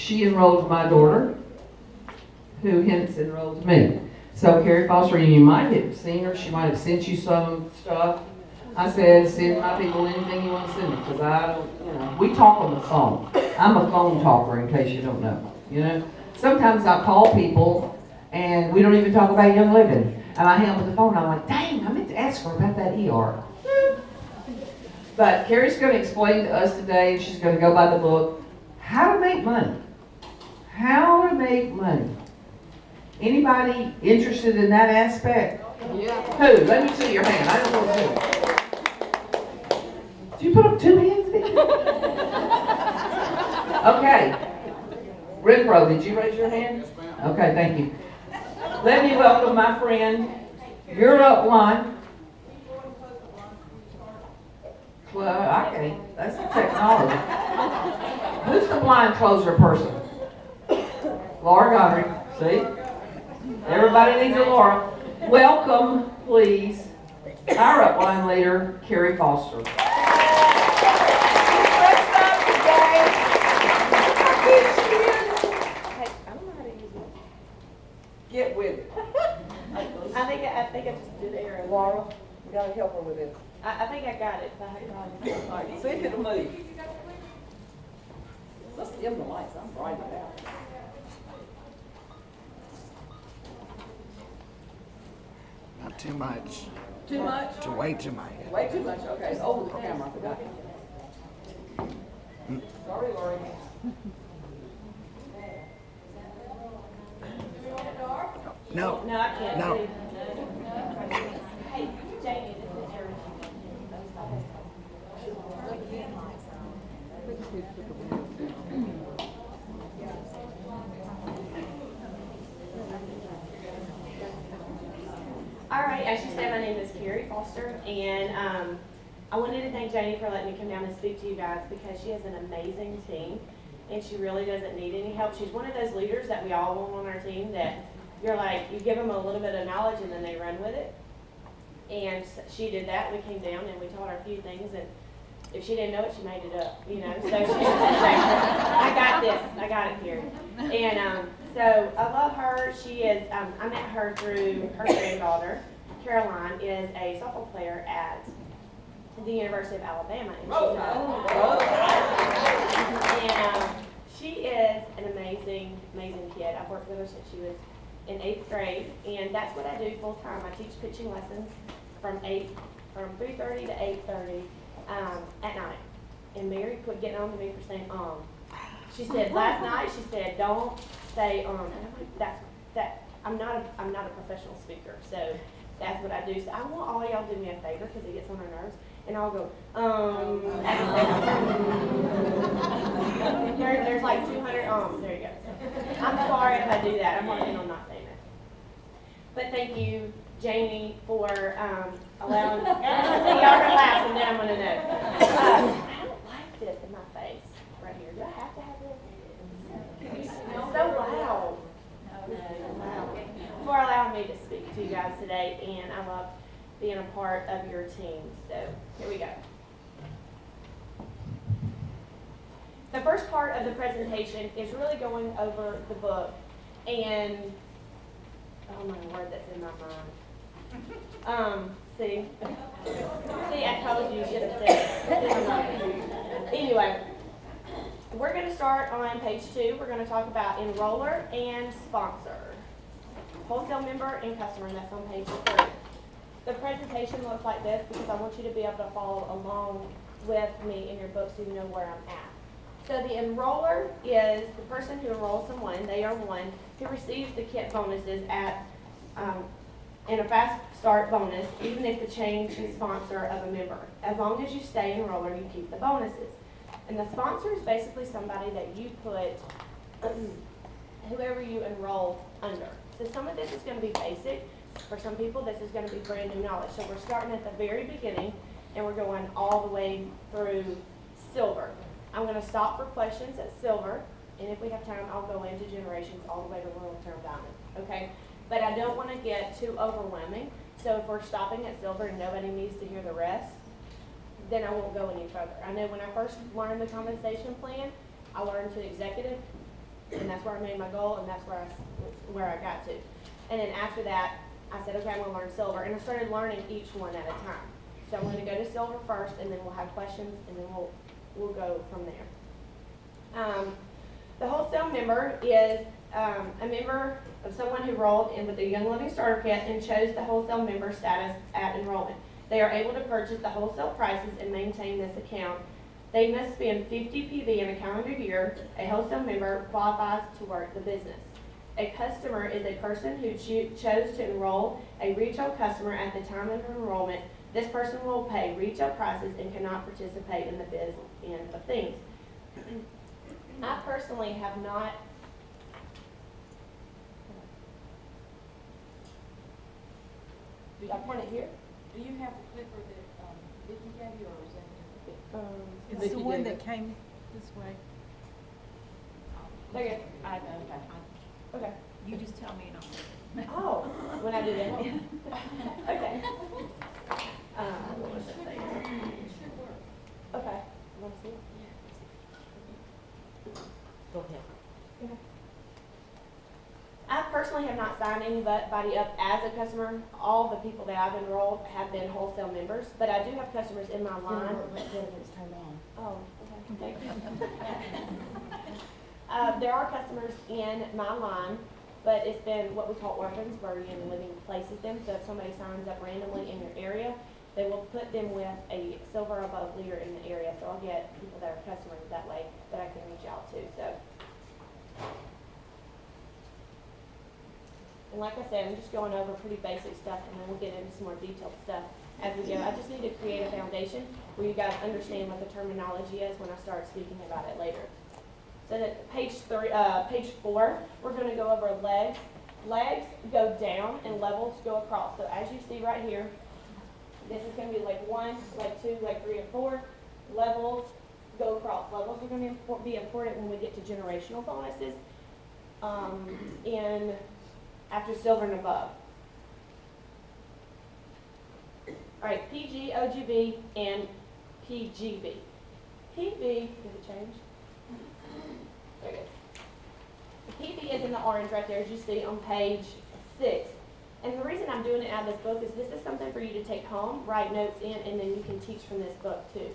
she enrolled my daughter, who hence enrolled me. So Kerri Foster, you might have seen her. She might have sent you some stuff. I said, send my people anything you want to send me, because I don't, we talk on the phone. I'm a phone talker, in case you don't know, Sometimes I call people, and we don't even talk about Young Living. And I hang up the phone, and I'm like, dang, I meant to ask her about that ER. But Kerri's going to explain to us today, and she's going to go by the book, how to make money. How to make money. Anybody interested in that aspect? Yeah. Who? Let me see your hand. I don't want to see. Did you put up 2 hands, Vicky? Okay. Renfro, did you raise your hand? Yes, ma'am. Okay, thank you. Let me welcome my friend. You're up line. Well, I can't. That's the technology. Who's the blind closer person? Laura Godry. See? Everybody needs a Laura. Welcome, please, our upline leader, Kerri Foster. Get with it. I think I just did error. Laura, you gotta help her with it. I think I got it. All right, see if it'll move. Let's dim the lights, I'm bright out. Not too much. Too much? Way too much. Way too much, okay, it's over the camera, I forgot. Sorry, Lori. No. No, I can't. No. Hey, Jamie, this is your. All right, as you said, my name is Kerri Foster, and I wanted to thank Janie for letting me come down and speak to you guys because she has an amazing team, and she really doesn't need any help. She's one of those leaders that we all want on our team that you're like, you give them a little bit of knowledge and then they run with it. And she did that. We came down and we taught her a few things, and if she didn't know it, she made it up, So she I got this. I got it here. And so I love her. She is, I met her through her granddaughter. Caroline is a softball player at the University of Alabama. And she is an amazing, amazing kid. I've worked with her since she was in 8th grade, and that's what I do full time. I teach pitching lessons from 3:30 to 8:30 at night. And Mary quit getting on to me for saying She said last night. She said don't say And I'm like, I'm not a professional speaker, so that's what I do. So I want all y'all to do me a favor because it gets on her nerves, and I'll go there's like 200 There you go. I'm sorry if I do that. I'm working on not saying it. But thank you, Janie, for allowing. Y'all are laughing, then I'm gonna know. I don't like this in my face right here. Do I have to have this? It's so loud. For allowing me to speak to you guys today, and I love being a part of your team. So here we go. The first part of the presentation is really going over the book, and oh my word, that's in my mind. See, I told you should have said it. Anyway, we're going to start on page 2. We're going to talk about enroller and sponsor. Wholesale member and customer, and that's on page 3. The presentation looks like this because I want you to be able to follow along with me in your book so you know where I'm at. So the enroller is the person who enrolls someone. They are one who receives the kit bonuses at and a fast start bonus, even if the change is sponsor of a member. As long as you stay enroller, you keep the bonuses. And the sponsor is basically somebody that you put whoever you enroll under. So some of this is going to be basic. For some people, this is going to be brand new knowledge. So we're starting at the very beginning, and we're going all the way through silver. I'm going to stop for questions at silver, and if we have time, I'll go into generations all the way to long-term diamond, okay? But I don't want to get too overwhelming. So if we're stopping at silver and nobody needs to hear the rest, then I won't go any further. I know when I first learned the compensation plan, I learned to executive, And that's where I made my goal, and that's where I got to. And then after that, I said, okay, I'm gonna learn silver, and I started learning each one at a time. So I'm gonna go to silver first, and then we'll have questions, and then we'll go from there. The wholesale member is a member of someone who rolled in with the Young Living Starter Kit and chose the wholesale member status at enrollment. They are able to purchase the wholesale prices and maintain this account. They must spend 50 PV in a calendar year. A wholesale member qualifies to work the business. A customer is a person who chose to enroll a retail customer at the time of enrollment. This person will pay retail prices and cannot participate in the biz end of things. I personally have not. I point it here. Do you have the clipper that, Vicki gave you, or is that? It's Vicky the one did that came this way. There you go. Okay. Okay. You just tell me and I'll. Oh, when I do that. Okay. What was it saying? Okay. You want to see it? Go ahead. Okay. I personally have not signed anybody up as a customer. All the people that I've enrolled have been wholesale members, but I do have customers in my line. It's turned on. Oh, okay, thank you. There are customers in my line, but it's been what we call orphans, where Young Living places them. So if somebody signs up randomly in your area, they will put them with a silver above leader in the area. So I'll get people that are customers that way that I can reach out to. So, and like I said, I'm just going over pretty basic stuff, and then we'll get into some more detailed stuff as we go. I just need to create a foundation where you guys understand what the terminology is when I start speaking about it later. So that page 4, we're going to go over legs. Legs go down and levels go across. So as you see right here, this is going to be leg 1, leg 2, leg 3, and 4. Levels go across. Levels are going to be important when we get to generational bonuses and after silver and above. All right, PG, OGB, and PGB. PV, did it change? There it is. The PV is in the orange right there, as you see on page 6. And the reason I'm doing it out of this book is this is something for you to take home, write notes in, and then you can teach from this book too.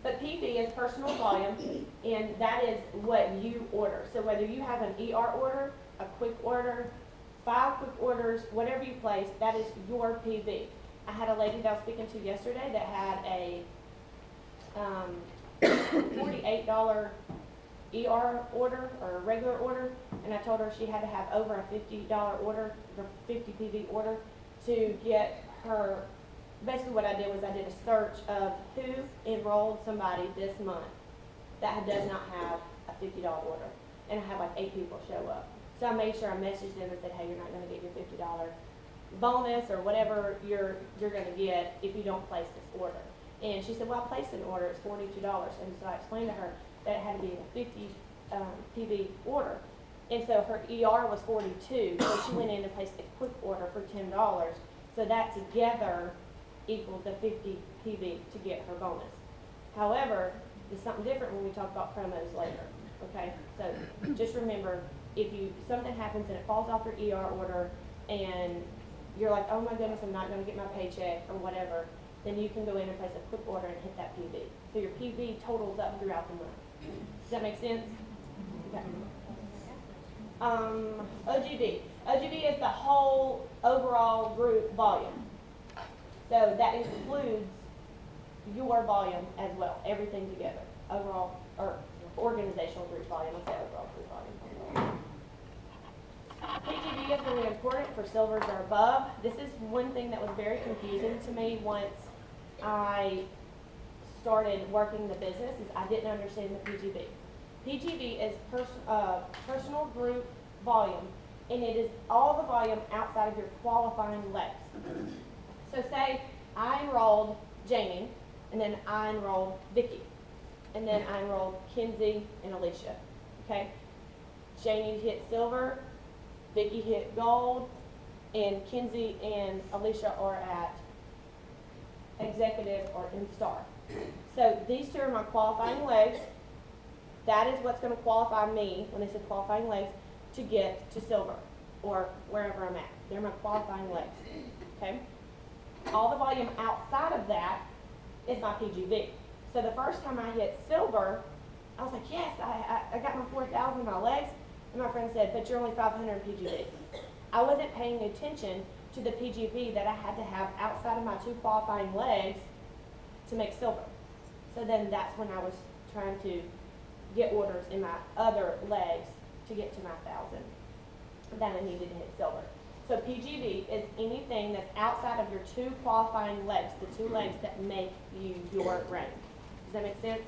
But PV is personal volume, and that is what you order. So whether you have an ER order, a quick order, 5 quick orders, whatever you place, that is your PV. I had a lady that I was speaking to yesterday that had a $48 ER order or a regular order, and I told her she had to have over a $50 order, or 50 PV order to get her. Basically what I did was I did a search of who enrolled somebody this month that does not have a $50 order, and I had like 8 people show up. So I made sure I messaged them and said, hey, you're not going to get your $50 bonus or whatever you're going to get if you don't place this order. And she said, well, I placed an order, it's $42. And so I explained to her that it had to be a 50 PV order. And so her ER was 42, so she went in and placed a quick order for $10. So that together equaled the 50 PV to get her bonus. However, there's something different when we talk about promos later, okay? So just remember, if something happens and it falls off your ER order and you're like, oh my goodness, I'm not going to get my paycheck or whatever, then you can go in and place a quick order and hit that PV. So your PV totals up throughout the month. Does that make sense? Okay. OGB. OGB is the whole overall group volume. So that includes your volume as well, everything together. Overall, or organizational group volume, let's say overall group volume. PGB is really important for silvers or above. This is one thing that was very confusing to me once I started working the business, is I didn't understand the PGB. PGB is personal group volume, and it is all the volume outside of your qualifying legs. So say I enrolled Jamie, and then I enrolled Vicki, and then I enrolled Kinsey and Alicia, okay? Jamie hit silver, Vicki hit gold, and Kinsey and Alicia are at executive or in star. So these two are my qualifying legs. That is what's gonna qualify me, when they say qualifying legs, to get to silver, or wherever I'm at. They're my qualifying legs, okay? All the volume outside of that is my PGV. So the first time I hit silver, I was like, yes, I got my 4,000 in my legs. And my friend said, but you're only 500 in PGV. I wasn't paying attention to the PGV that I had to have outside of my 2 qualifying legs to make silver. So then that's when I was trying to get orders in my other legs to get to my 1,000 that I needed to hit silver. So PGV is anything that's outside of your 2 qualifying legs, the 2 legs that make you your rank. Does that make sense?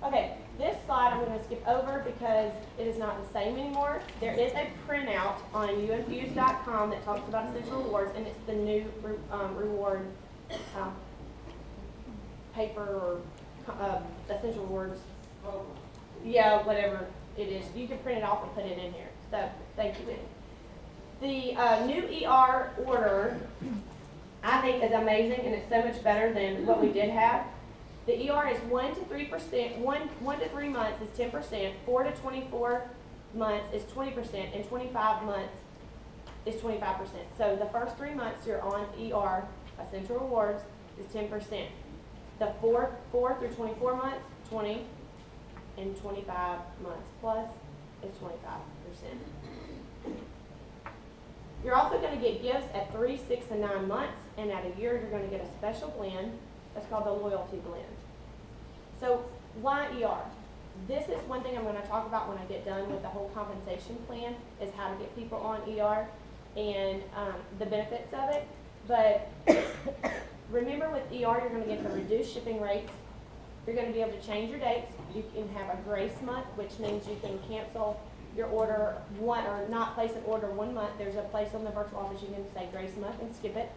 Okay, this slide I'm going to skip over because it is not the same anymore. There is a printout on uinfuse.com that talks about essential rewards, and it's the new reward paper or essential rewards. Yeah, whatever it is. You can print it off and put it in here. So, thank you, Winnie. The new ER order, I think, is amazing, and it's so much better than what we did have. The ER is 1 to 3%, 1 to 3 months is 10%, 4 to 24 months is 20%, and 25 months is 25%. So the first 3 months you're on ER, essential rewards, is 10%. The 4 through 24 months, 20, and 25 months plus is 25%. You're also going to get gifts at 3, 6, and 9 months, and at a year you're going to get a special blend. That's called the loyalty blend. So why ER? This is one thing I'm going to talk about when I get done with the whole compensation plan, is how to get people on ER and the benefits of it. But remember, with ER you're going to get the reduced shipping rates. You're going to be able to change your dates. You can have a grace month, which means you can cancel your order one, or not place an order 1 month. There's a place on the virtual office you can say grace month and skip it.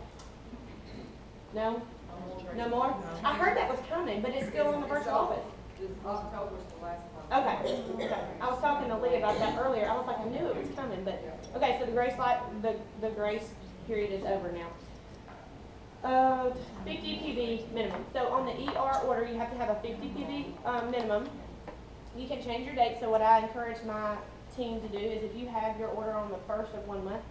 No? No more? I heard that was coming, but it's still in the virtual office. October's the last one. Okay. I was talking to Lee about that earlier. I was like, I knew it was coming, but okay. So the grace period is over now. 50 PV minimum. So on the ER order, you have to have a 50 PV minimum. You can change your date. So what I encourage my team to do is, if you have your order on the first of 1 month,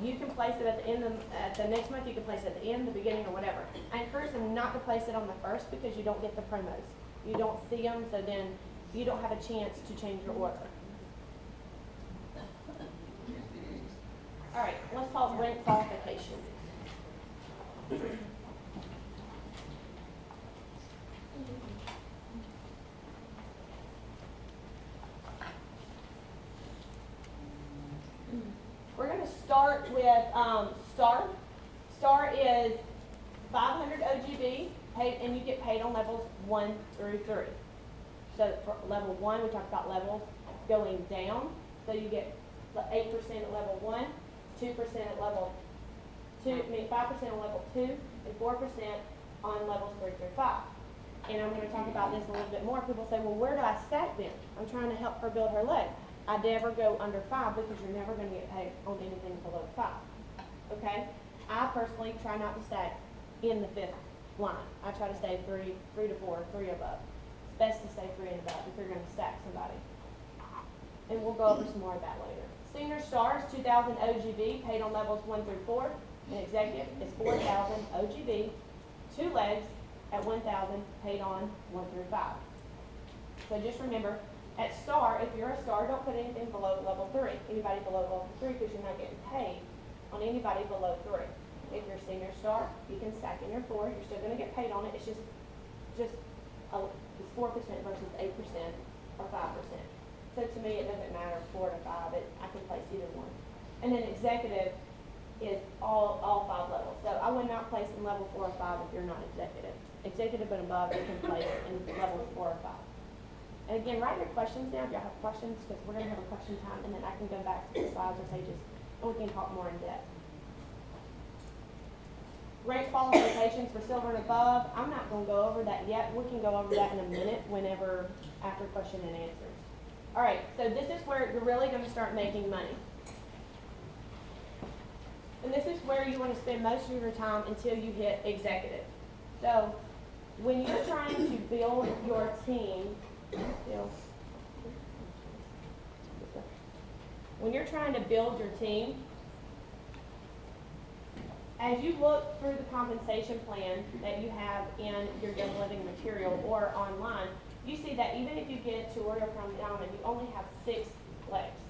you can place it at the end at the next month. You can place it at the end, the beginning, or whatever. I encourage them not to place it on the first, because you don't get the promos. You don't see them, so then you don't have a chance to change your order. All right, let's talk rank qualification. We're going to start with STAR. STAR is 500 OGB, paid, and you get paid on levels 1 through 3. So for level 1, we talked about levels going down. So you get 8% at level 1, 2% at level 2, 5% on level 2, and 4% on levels 3 through 5. And I'm going to talk about this a little bit more. People say, well, where do I stack them? I'm trying to help her build her leg. I never go under 5, because you're never going to get paid on anything below 5. Okay? I personally try not to stack in the 5th line. I try to stay 3 to 4, 3 above. It's best to stay 3 and above if you're going to stack somebody. And we'll go over some more of that later. Senior stars, 2,000 OGB, paid on levels 1 through 4. And executive is 4,000 OGB, 2 legs at 1,000, paid on 1 through 5. So just remember, at star, if you're a star, don't put anything below level 3. Anybody below level 3, because you're not getting paid on anybody below 3. If you're a senior star, you can stack in your 4. You're still going to get paid on it. It's just it's 4% versus 8% or 5%. So to me, it doesn't matter 4 to 5. I can place either one. And then executive is all 5 levels. So I would not place in level 4 or 5 if you're not executive. Executive and above, you can place in levels 4 or 5. And again, write your questions down if y'all have questions, because we're going to have a question time, and then I can go back to the slides or pages, and we can talk more in depth. Rank qualifications for silver and above, I'm not going to go over that yet. We can go over that in a minute after question and answers. All right, so this is where you're really going to start making money. And this is where you want to spend most of your time until you hit executive. So when you're trying to build your team, when you're trying to build your team, as you look through the compensation plan that you have in your Young Living material or online, you see that even if you get to Oreo Crown Diamond, you only have 6 legs.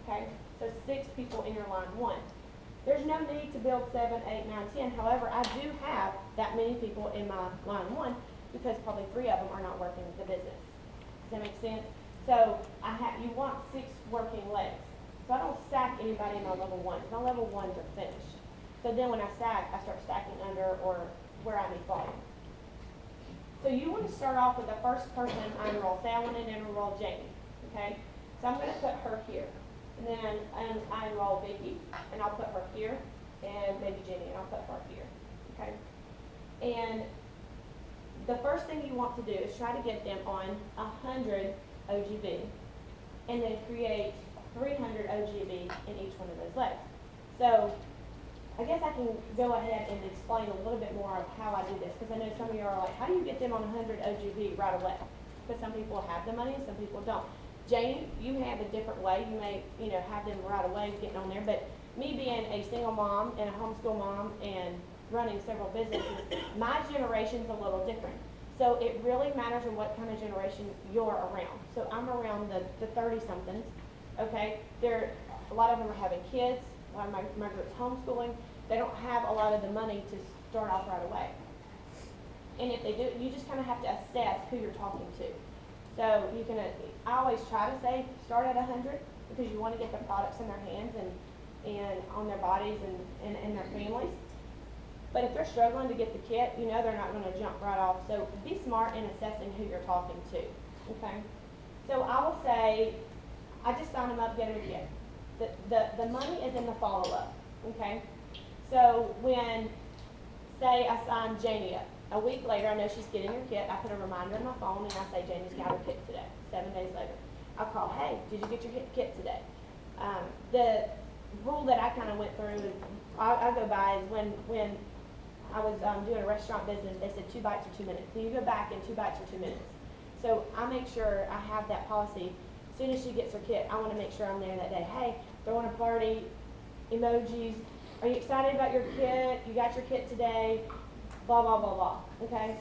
Okay? So 6 people in your line 1. There's no need to build 7, 8, 9, 10. However, I do have that many people in my line 1 because probably 3 of them are not working the business. Does that make sense? So you want 6 working legs. So I don't stack anybody in my level 1. My level 1s are finished. So then when I stack, I start stacking under or where I need volume. So you want to start off with the first person I enroll. Say I want to enroll Jamie. Okay? So I'm going to put her here. And then I enroll Vicky, and I'll put her here, and maybe Jenny, and I'll put her here. Okay? And the first thing you want to do is try to get them on 100 OGB, and then create 300 OGB in each one of those legs. So I guess I can go ahead and explain a little bit more of how I do this, because I know some of you are like, how do you get them on 100 OGB right away? Because some people have the money and some people don't. Jane, you have a different way. You may, have them right away getting on there, but me being a single mom and a homeschool mom and running several businesses, my generation's a little different. So it really matters on what kind of generation you're around. So I'm around the 30-somethings, okay? A lot of them are having kids. A lot of my group's homeschooling. They don't have a lot of the money to start off right away. And if they do, you just kind of have to assess who you're talking to. So you can, I always try to say start at 100 because you want to get the products in their hands and on their bodies and their families. But if they're struggling to get the kit, they're not going to jump right off. So be smart in assessing who you're talking to. Okay. So I will say, I just sign them up, get them a kit. The money is in the follow-up, okay? So when, say I sign Janie up, a week later I know she's getting her kit, I put a reminder on my phone and I say Janie's got her kit today. 7 days later, I'll call, hey, did you get your kit today? The rule that I kind of went through, I go by is when I was doing a restaurant business, they said 2 bites or 2 minutes. So you go back in 2 bites or 2 minutes. So I make sure I have that policy. As soon as she gets her kit, I want to make sure I'm there that day. Hey, throwing a party, emojis. Are you excited about your kit? You got your kit today? Blah, blah, blah, blah. Okay?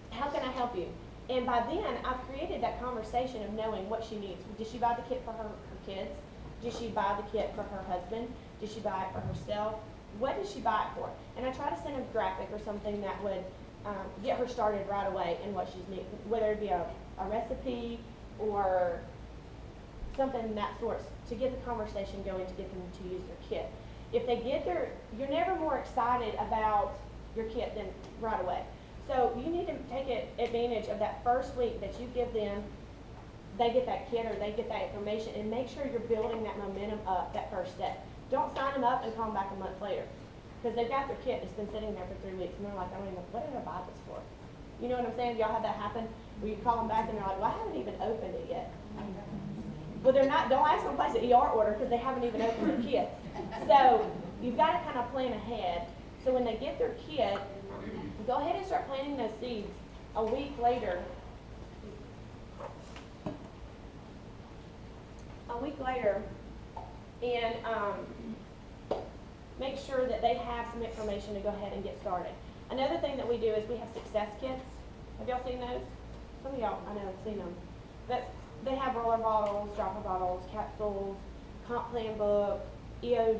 How can I help you? And by then, I've created that conversation of knowing what she needs. Did she buy the kit for her kids? Did she buy the kit for her husband? Did she buy it for herself? What did she buy it for? And I try to send a graphic or something that would get her started right away in what she's needing, whether it be a recipe or something of that sort, to get the conversation going, to get them to use their kit. If they get you're never more excited about your kit than right away. So you need to take advantage of that first week that you give them, they get that kit or they get that information, and make sure you're building that momentum up that first day. Don't sign them up and call them back a month later, because they've got their kit, it's been sitting there for 3 weeks, and they're like, I don't even know, what did I buy this for? You know what I'm saying? Y'all have that happen? Where you call them back and they're like, well, I haven't even opened it yet. Well, they're not, don't ask them to place an ER order because they haven't even opened their kit. So you've got to kind of plan ahead. So when they get their kit, go ahead and start planting those seeds a week later. And make sure that they have some information to go ahead and get started. Another thing that we do is we have success kits. Have y'all seen those? Some of y'all, I know, have seen them. But they have roller bottles, dropper bottles, capsules, comp plan book, the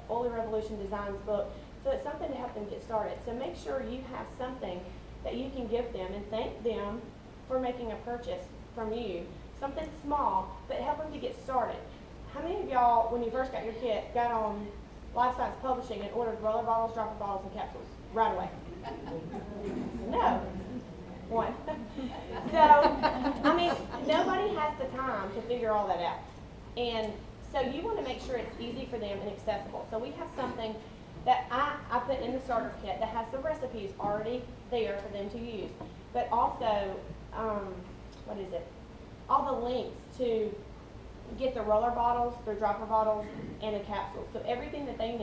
Oily Revolution Designs book. So it's something to help them get started. So make sure you have something that you can give them and thank them for making a purchase from you. Something small, but help them to get started. How many of y'all, when you first got your kit, got on Life Science Publishing and ordered roller bottles, dropper bottles, and capsules right away? No. One. So, I mean, nobody has the time to figure all that out. And so you want to make sure it's easy for them and accessible. So we have something that I put in the starter kit that has the recipes already there for them to use. But also, all the links to get the roller bottles, their dropper bottles, and the capsules. So everything that they need.